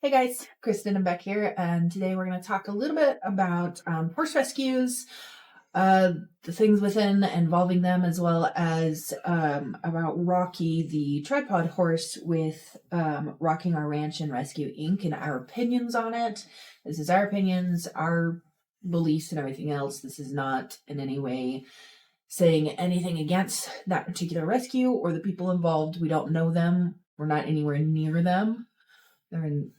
Hey guys, Kristen and Beck here, and today we're going to talk a little bit about horse rescues, the things within involving them, as well as about Rocky, the tripod horse, with Rocking Our Ranch and Rescue Inc. and our opinions on it. This is our opinions, our beliefs, and everything else. This is not in any way saying anything against that particular rescue or the people involved. We don't know them. We're not anywhere near them. They're in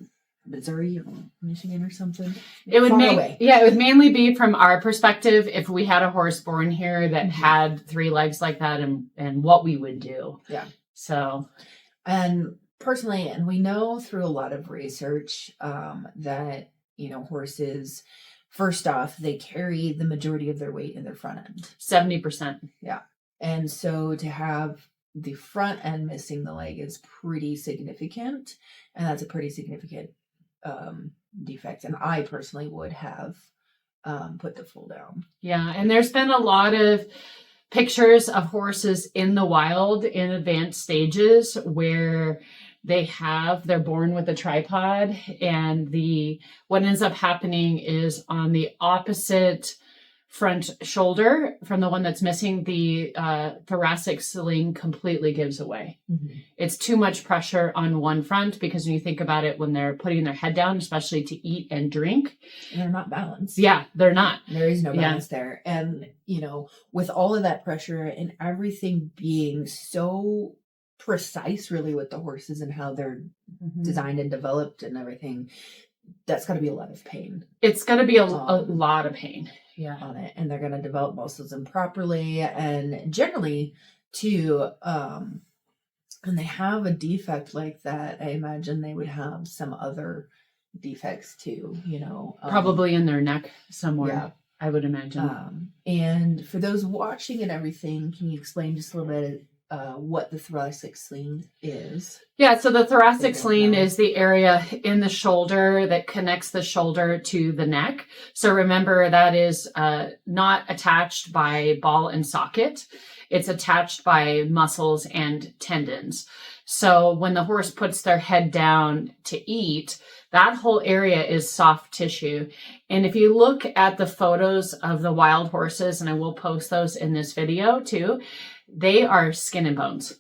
Missouri or Michigan or something. It would mainly be from our perspective if we had a horse born here that had 3 legs like that and what we would do. Yeah. So, and personally, and we know through a lot of research that, horses, first off, they carry the majority of their weight in their front end. 70%. Yeah. And so to have the front end missing the leg is pretty significant. And that's a pretty significant defect, and I personally would have put the foal down. Yeah, and there's been a lot of pictures of horses in the wild in advanced stages where they're born with a tripod, and what ends up happening is on the opposite front shoulder from the one that's missing, the thoracic sling completely gives away. Mm-hmm. It's too much pressure on one front, because when you think about it, when they're putting their head down, especially to eat and drink, they're not balanced. Yeah, they're not. There is no balance there. And, with all of that pressure and everything being so precise really with the horses and how they're designed and developed and everything, that's got to be a lot of pain. It's going to be a lot of pain. Yeah, on it, and they're going to develop muscles improperly, and generally too, when they have a defect like that, I imagine they would have some other defects too, probably in their neck somewhere. Yeah, I would imagine. And for those watching and everything, can you explain just a little bit what the thoracic sling is? Yeah, so the thoracic sling is the area in the shoulder that connects the shoulder to the neck. So remember, that is not attached by ball and socket. It's attached by muscles and tendons. So when the horse puts their head down to eat, that whole area is soft tissue. And if you look at the photos of the wild horses, and I will post those in this video too, they are skin and bones,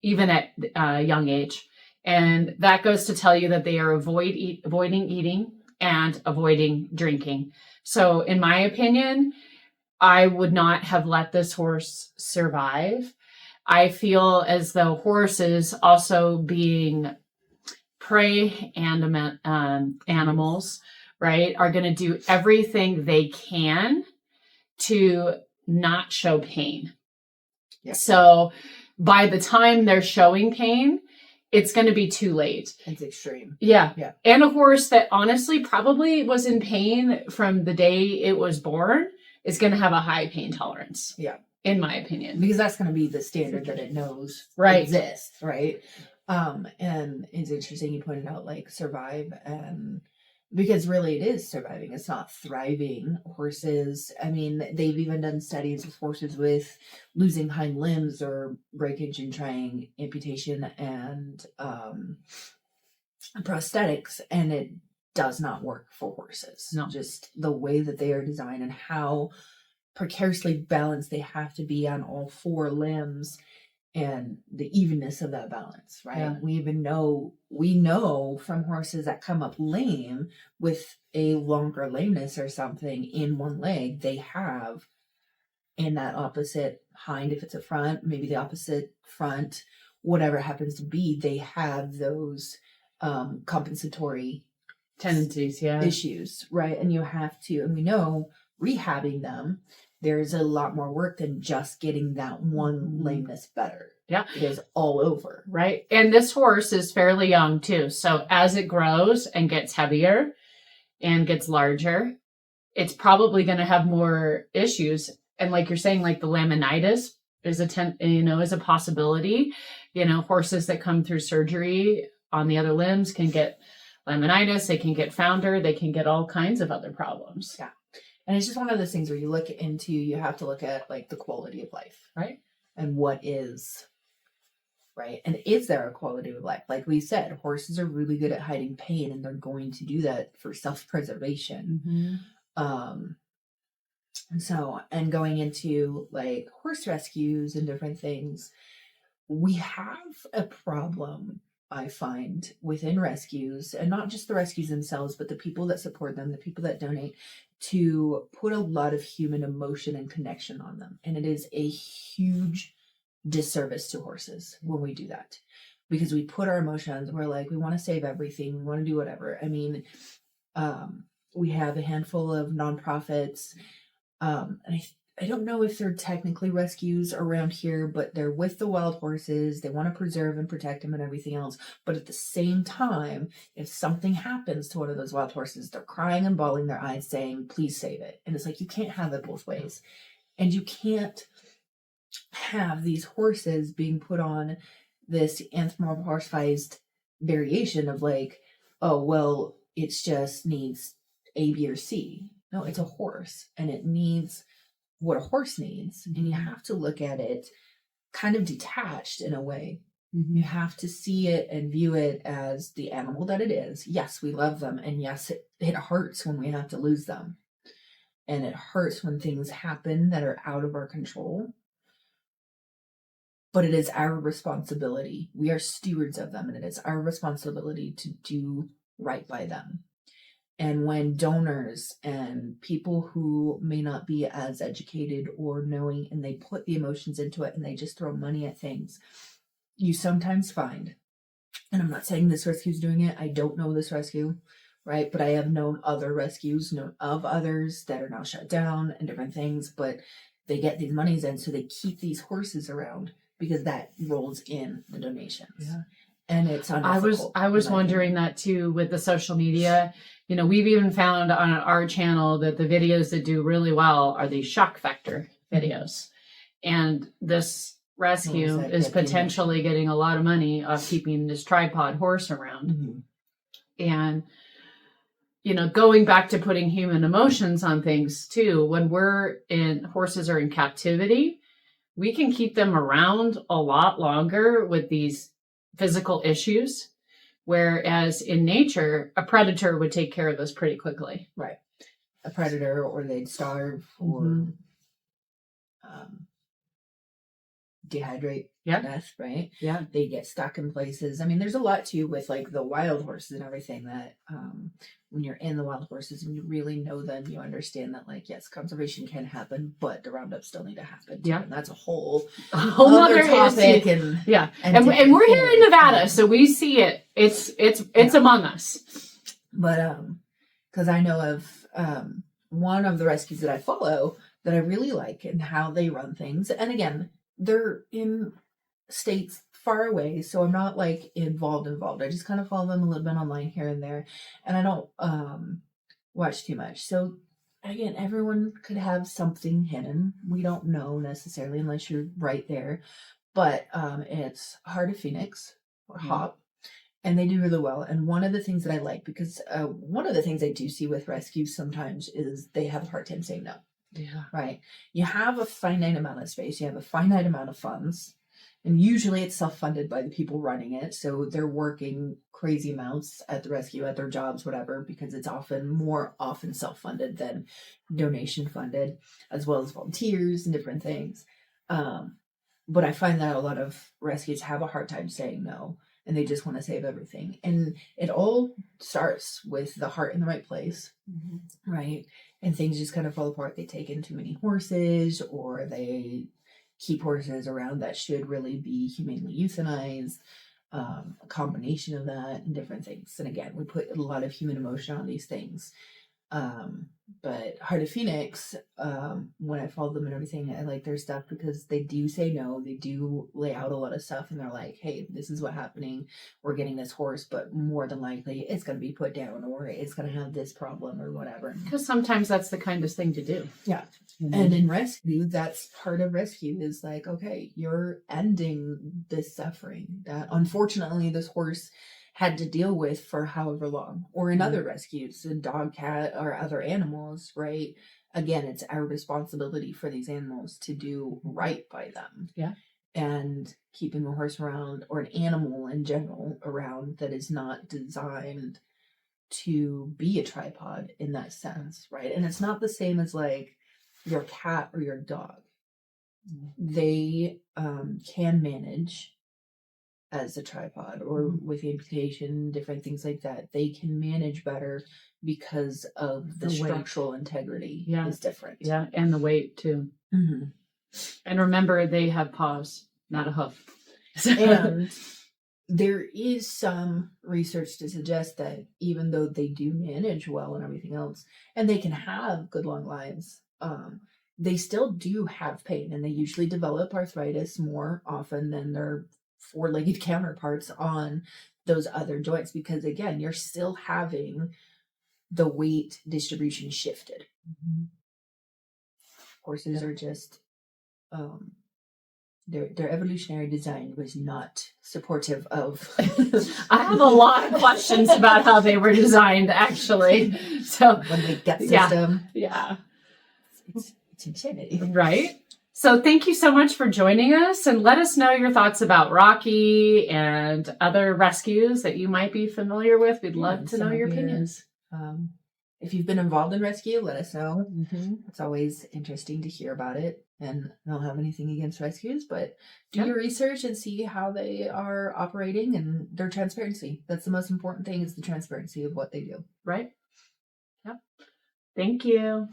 even at a young age. And that goes to tell you that they are avoiding eating and avoiding drinking. So in my opinion, I would not have let this horse survive. I feel as though horses, also being prey and animals, right, are going to do everything they can to not show pain. Yeah. So by the time they're showing pain, it's going to be too late. It's extreme. Yeah. And a horse that honestly probably was in pain from the day it was born is going to have a high pain tolerance. Yeah. In my opinion. Because that's going to be the standard that it knows exists, right? And it's interesting you pointed out survive, and because really it is surviving. It's not thriving. Horses, I mean, they've even done studies with horses with losing hind limbs or breakage and trying amputation and prosthetics, and it does not work for horses. No. Just the way that they are designed and how precariously balanced they have to be on all 4 limbs, and the evenness of that balance, right? Yeah. We know from horses that come up lame with a longer lameness or something in one leg, they have in that opposite hind, if it's a front, maybe the opposite front, whatever it happens to be, they have those compensatory tendencies, issues, right? And you have to, and we know rehabbing them, there's a lot more work than just getting that one lameness better. Yeah. It is all over. Right. And this horse is fairly young too. So as it grows and gets heavier and gets larger, it's probably going to have more issues. And like you're saying, like the laminitis is a possibility. Horses that come through surgery on the other limbs can get laminitis, they can get founder, they can get all kinds of other problems. Yeah. And it's just one of those things where you have to look at the quality of life, right? And what is right? And is there a quality of life? Like we said, horses are really good at hiding pain, and they're going to do that for self-preservation. And going into like horse rescues and different things, we have a problem, I find, within rescues, and not just the rescues themselves, but the people that support them, the people that donate, to put a lot of human emotion and connection on them. And it is a huge disservice to horses when we do that, because we put our emotions, we're like, we want to save everything, we want to do whatever. I mean, we have a handful of nonprofits, and I don't know if they're technically rescues around here, but they're with the wild horses. They want to preserve and protect them and everything else. But at the same time, if something happens to one of those wild horses, they're crying and bawling their eyes saying, please save it. And it's like, you can't have it both ways. And you can't have these horses being put on this anthropomorphized variation of like, oh, well, it just needs A, B, or C. No, it's a horse, and it needs what a horse needs. And you have to look at it kind of detached in a way. You have to see it and view it as the animal that it is. Yes, we love them. And yes, it hurts when we have to lose them. And it hurts when things happen that are out of our control. But it is our responsibility. We are stewards of them, and it is our responsibility to do right by them. And when donors and people who may not be as educated or knowing, and they put the emotions into it and they just throw money at things, you sometimes find, and I'm not saying this rescue's doing it, I don't know this rescue, right? But I have known other rescues, known of others that are now shut down and different things, but they get these monies in, so they keep these horses around because that rolls in the donations. Yeah. And it's unethical. I was wondering that too with the social media. You know, we've even found on our channel that the videos that do really well are these shock factor videos. And this rescue is potentially getting a lot of money off keeping this tripod horse around. And, you know, going back to putting human emotions on things too, when horses are in captivity, we can keep them around a lot longer with these physical issues. Whereas in nature, a predator would take care of this pretty quickly. Right. A predator, or they'd starve, or dehydrate to death, right? Yeah. They get stuck in places. I mean, there's a lot too with like the wild horses and everything that when you're in the wild horses and you really know them, you understand that, like, yes, conservation can happen, but the roundup still need to happen too. And that's a whole other topic. And we're here in Nevada, so we see it. It's among us. But because I know of one of the rescues that I follow that I really like and how they run things. And again, they're in states far away, so I'm not like involved. I just kind of follow them a little bit online here and there, and I don't watch too much. So again, everyone could have something hidden. We don't know necessarily unless you're right there. But it's Heart of Phoenix or HOP, and they do really well. And one of the things that I like, because one of the things I do see with rescues sometimes is they have a hard time saying no. Yeah. Right. You have a finite amount of space. You have a finite amount of funds. And usually it's self-funded by the people running it. So they're working crazy amounts at the rescue, at their jobs, whatever, because it's more often self-funded than donation funded, as well as volunteers and different things. But I find that a lot of rescues have a hard time saying no, and they just want to save everything. And it all starts with the heart in the right place, right? And things just kind of fall apart. They take in too many horses, or they keep horses around that should really be humanely euthanized, a combination of that and different things. And again, we put a lot of human emotion on these things. But Heart of Phoenix, when I follow them and everything, I like their stuff because they do say no. They do lay out a lot of stuff, and they're like, hey, this is what's happening. We're getting this horse, but more than likely it's going to be put down, or it's going to have this problem or whatever. Because sometimes that's the kindest thing to do. Yeah. And in rescue, that's part of rescue is like, okay, you're ending this suffering that unfortunately this horse had to deal with for however long, or in other rescues, a dog, cat, or other animals, right? Again, it's our responsibility for these animals to do right by them. Yeah. and keeping a horse around, or an animal in general around, that is not designed to be a tripod in that sense, right? And it's not the same as like your cat or your dog. They can manage as a tripod, or with amputation, different things like that. They can manage better because of the weight. Structural integrity is different. Yeah, and the weight too. Mm-hmm. And remember, they have paws, not a hoof. And there is some research to suggest that even though they do manage well and everything else, and they can have good long lives, they still do have pain, and they usually develop arthritis more often than their four-legged counterparts on those other joints, because again, you're still having the weight distribution shifted. Horses are just their evolutionary design was not supportive of. I have a lot of questions about how they were designed, actually. So when the gut system, it's insanity, right? So thank you so much for joining us, and let us know your thoughts about Rocky and other rescues that you might be familiar with. We'd love to know your opinions. If you've been involved in rescue, let us know. It's always interesting to hear about it. And I don't have anything against rescues, but do your research and see how they are operating and their transparency. That's the most important thing, is the transparency of what they do. Right? Yep. Thank you.